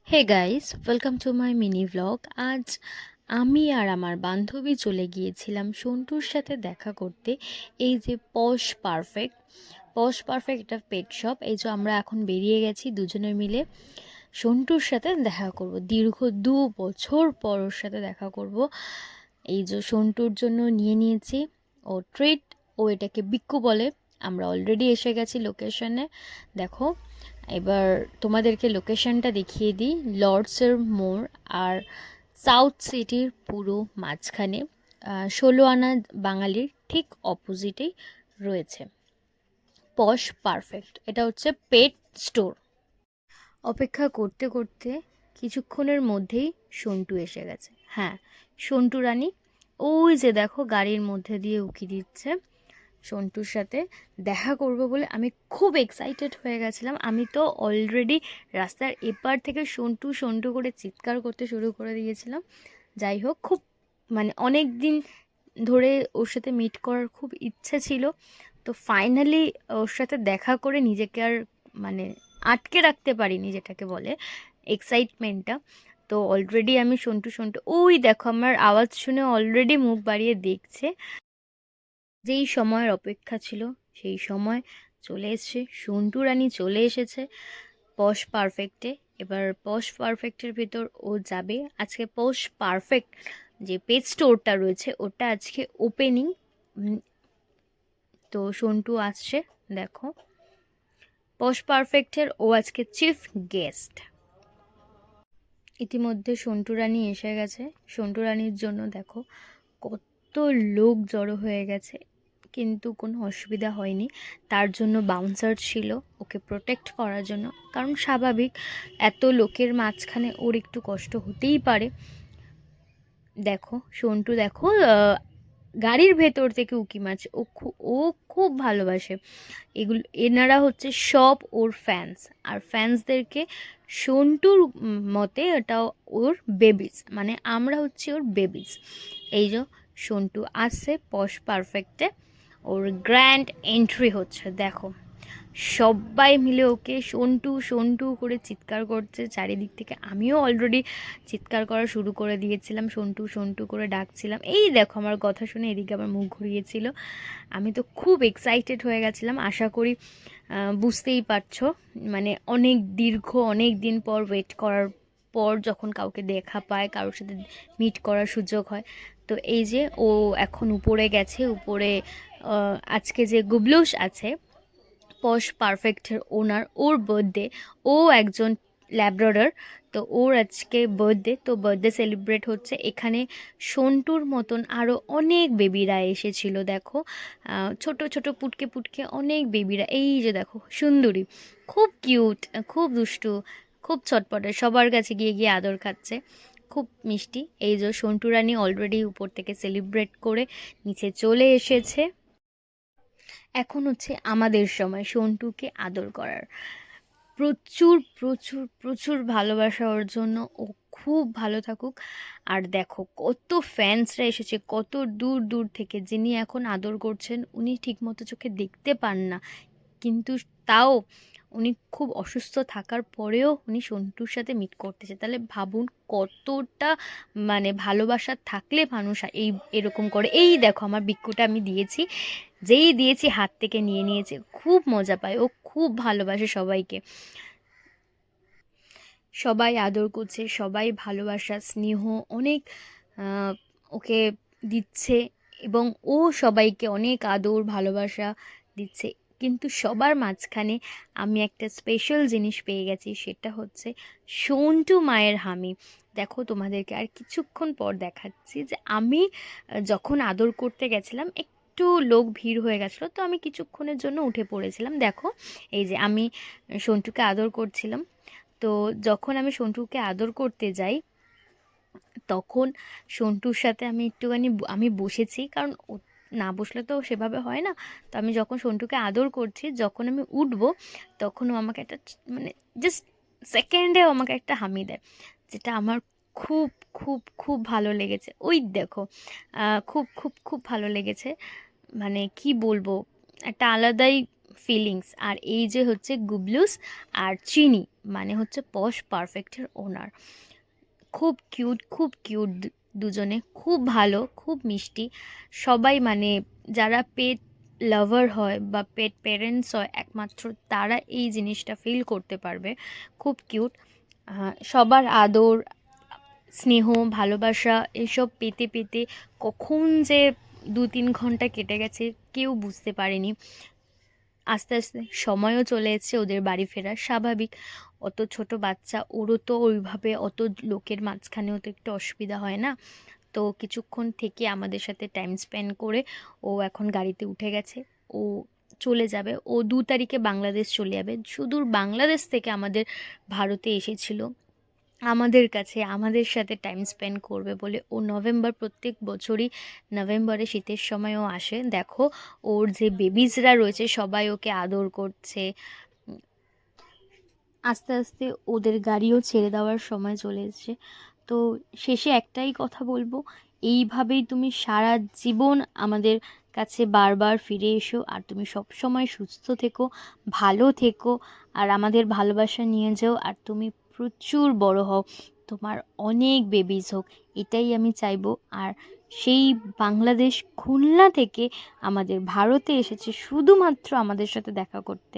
Hey guys, welcome to my mini vlog. আজ আমি আর আমার বান্ধবী চলে গিয়েছিলাম সন্টুর সাথে দেখা করতে। এই যে পশ পারফেক্ট একটা পেট শপ। এই যে আমরা এখন বেরিয়ে গেছি দুজনে মিলে সন্টুর সাথে দেখা করব। দীর্ঘ 2 বছর পর ওর সাথে দেখা করব। এই যে সন্টুর জন্য নিয়ে নিয়েছি ও ট্রিট। ও এটাকে বিক্কু বলে। আমরা অলরেডি এসে গেছি লোকেশনে। দেখো, এবার তোমাদেরকে লোকেশনটা দেখিয়ে দিই। লর্ডসের মোড় আর সাউথ সিটির পুরো মাঝখানে, 16 আনা বাঙালির ঠিক অপোজিটেই রয়েছে পশ পারফেক্ট। এটা হচ্ছে পেট স্টোর। অপেক্ষা করতে করতে কিছুক্ষণের মধ্যেই সন্টু এসে গেছে। হ্যাঁ, সন্টু রানী ওই যে দেখো গাড়ির মধ্যে দিয়ে উকি দিচ্ছে। সন্টুর সাথে দেখা করব বলে আমি খুব এক্সাইটেড হয়ে গেছিলাম। আমি তো অলরেডি রাস্তার এপার থেকে সন্টু সন্টু করে চিৎকার করতে শুরু করে দিয়েছিলাম। যাই হোক, খুব অনেক দিন ধরে ওর সাথে মিট করার খুব ইচ্ছে ছিল। তো ফাইনালি ওর সাথে দেখা করে নিজেকে আর মানে আটকে রাখতে পারিনি, যেটাকে বলে এক্সাইটমেন্টটা। তো অলরেডি আমি সন্টু সন্টু, ওই দেখো আমার আওয়াজ শুনে অলরেডি মুখ বাড়িয়ে দেখছে। যেই সময়ের অপেক্ষা ছিল সেই সময় চলে এসেছে। সন্টু রানী চলে এসেছে পশ পারফেক্টে। এবার পশ পারফেক্টের ভেতর ও যাবে। আজকে পশ পারফেক্ট যে পেজ স্টোরটা রয়েছে ওটা আজকে ওপেনিং। তো সন্টু আসছে, দেখো। পশ পারফেক্টের ও আজকে চিফ গেস্ট। ইতিমধ্যে সন্টু রানী এসে গেছে। সন্টু রানীর জন্য দেখো কত লোক জড়ো হয়ে গেছে, কিন্তু কোনো অসুবিধা হয়নি। তার জন্য বাউন্সার ছিল ওকে প্রোটেক্ট করার জন্য, কারণ স্বাভাবিক এত লোকের মাঝখানে ওর একটু কষ্ট হতেই পারে। দেখো সন্টু, দেখো গাড়ির ভেতর থেকে উকি মারছে। ও খুব ভালোবাসে এগুলো। এনারা হচ্ছে সব ওর ফ্যান্স, আর ফ্যান্সদেরকে সন্টুর মতে এটা ওর বেবিস, মানে আমরা হচ্ছে ওর বেবিস। এই যে সন্টু আসছে পশ পারফেক্টে, ওর গ্র্যান্ড এন্ট্রি হচ্ছে। দেখো সবাই মিলে ওকে সন্টু সন্টু করে চিৎকার করছে চারিদিক থেকে। আমিও অলরেডি চিৎকার করা শুরু করে দিয়েছিলাম, সন্টু সন্টু করে ডাকছিলাম। এই দেখো আমার কথা শুনে এদিকে আমার মুখ ঘুরিয়েছিল। আমি তো খুব এক্সাইটেড হয়ে গেছিলাম। আশা করি বুঝতেই পারছো, অনেক দিন পর ওয়েট করার পর যখন কাউকে দেখা পায়, কারোর সাথে মিট করার সুযোগ হয়। তো এই যে ও এখন উপরে গেছে। উপরে আজকে যে গুবলুস আছে পশ পারফেক্টের ওনার, ওর বার্থডে। ও একজন ল্যাব্রাডর। তো ওর আজকে বার্থডে, তো বার্থডে সেলিব্রেট হচ্ছে এখানে। সন্টুর মতন আরও অনেক বেবিরা এসেছিল। দেখো ছোট ছোট পুটকে পুটকে অনেক বেবিরা। এই যে দেখো সুন্দরী, খুব কিউট, খুব দুষ্টু, খুব চটপটে, সবার কাছে গিয়ে গিয়ে আদর খাচ্ছে, খুব মিষ্টি। এই যে সন্টু রানী অলরেডি উপর থেকে সেলিব্রেট করে নিচে চলে এসেছে। এখন হচ্ছে আমাদের সময় সন্টুকে আদর করার। প্রচুর প্রচুর প্রচুর ভালোবাসা ওর জন্য। ও খুব ভালো থাকুক। আর দেখো কত ফ্যান্সরা এসেছে কত দূর দূর থেকে। যিনি এখন আদর করছেন উনি ঠিকমতো চোখে দেখতে পান না, কিন্তু তাও উনি খুব অসুস্থ থাকার পরেও উনি সন্টুর সাথে মিট করতেছে। তাহলে ভাবুন কতটা ভালোবাসা থাকলে মানুষ এই এরকম করে। এই দেখো আমার বিক্কুটা আমি দিয়েছি, যেই দিয়েছি হাত থেকে নিয়ে নিয়েছে। খুব মজা পায় ও, খুব ভালোবাসে সবাইকে। সবাই আদর করছে, সবাই ভালোবাসা স্নেহ অনেক আহ, ওকে দিচ্ছে, এবং ও সবাইকে অনেক আদর ভালোবাসা দিচ্ছে। কিন্তু সবার মাঝখানে আমি একটা স্পেশাল জিনিস পেয়ে গেছি, সেটা হচ্ছে সন্টু মায়ের হামি। দেখো তোমাদেরকে আর কিছুক্ষণ পর দেখাচ্ছি যে আমি যখন আদর করতে গেছিলাম একটু লোক ভিড় হয়ে গেছিলো, তো আমি কিছুক্ষণের জন্য উঠে পড়েছিলাম। দেখো এই যে আমি সন্টুকে আদর করছিলাম। তো যখন আমি সন্টুকে আদর করতে যাই তখন সন্টুর সাথে আমি একটুখানি আমি বসেছি, কারণ ও না বসলে তো সেভাবে হয় না। তো আমি যখন সন্টুকে আদর করছি, যখন আমি উঠবো তখন ও আমাকে একটা জাস্ট সেকেন্ডে আমাকে একটা হামি দেয়, যেটা আমার খুব খুব খুব ভালো লেগেছে। ওই দেখো খুব খুব খুব ভালো লেগেছে। কি বলবো, একটা আলাদাই ফিলিংস। আর এই যে হচ্ছে গুবলুস আর চিনি, মানে হচ্ছে পশ পারফেক্টের ওনার। খুব কিউট, খুব কিউট দুজনে, খুব ভালো, খুব মিষ্টি। সবাই মানে যারা পেট লাভার হয় বা পেট পেরেন্টস হয় একমাত্র তারা এই জিনিসটা ফিল করতে পারবে। খুব কিউট, সবার আদর, স্নেহ, ভালোবাসা এসব পেতে পেতে কখন যে 2-3 ঘন্টা কেটে গেছে কেউ বুঝতে পারেনি। আস্তে আস্তে সময়ও চলে এসেছে ওদের বাড়ি ফেরার, স্বাভাবিক। অত ছোট বাচ্চা, ওরও তো ওইভাবে অত লোকের মাঝখানেও তো একটু অসুবিধা হয় না। তো কিছুক্ষণ থেকে আমাদের সাথে টাইম স্পেন্ড করে ও এখন গাড়িতে উঠে গেছে। ও চলে যাবে, ও 2 তারিখে বাংলাদেশ চলে যাবে। সুদূর বাংলাদেশ থেকে আমাদের ভারতে এসেছিল আমাদের কাছে, আমাদের সাথে টাইম স্পেন্ড করবে বলে। ও নভেম্বর, প্রত্যেক বছরই নভেম্বরে শীতের সময়ও আসে। দেখো ওর যে বেবিজরা রয়েছে সবাই ওকে আদর করছে। আস্তে আস্তে ওদের গাড়িও ছেড়ে দেওয়ার সময় চলে এসেছে। তো শেষে একটাই কথা বলবো, এইভাবেই তুমি সারা জীবন আমাদের কাছে বারবার ফিরে এসো। আর তুমি সব সময় সুস্থ থেকো, ভালো থেকো, আর আমাদের ভালোবাসা নিয়ে যাও। আর তুমি প্রচুর বড় হও, তোমার অনেক বেবিজ হোক, এটাই আমি চাইবো। আর সেই বাংলাদেশ খুলনা থেকে আমাদের ভারতে এসেছে শুধুমাত্র আমাদের সাথে দেখা করতে,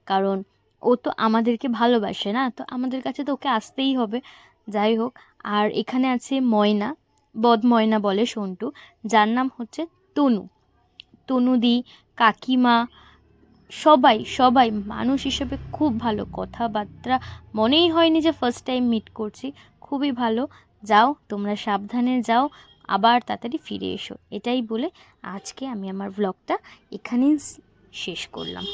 কারণ ও তো আমাদেরকে ভালোবাসে না, তো আমাদের কাছে তো ওকে আসতেই হবে। যাই হোক, আর এখানে আছে ময়না, বদ ময়না বলে সন্টু, যার নাম হচ্ছে তনু। তনুদি, কাকিমা, সবাই সবাই মানুষ হিসেবে খুব ভালো, কথাবার্তা মনেই হয়নি যে ফার্স্ট টাইম মিট করছি। খুবই ভালো। যাও তোমরা সাবধানে যাও, আবার তাড়াতাড়ি ফিরে এসো, এটাই বলে আজকে আমি আমার ব্লগটা এখানেই শেষ করলাম।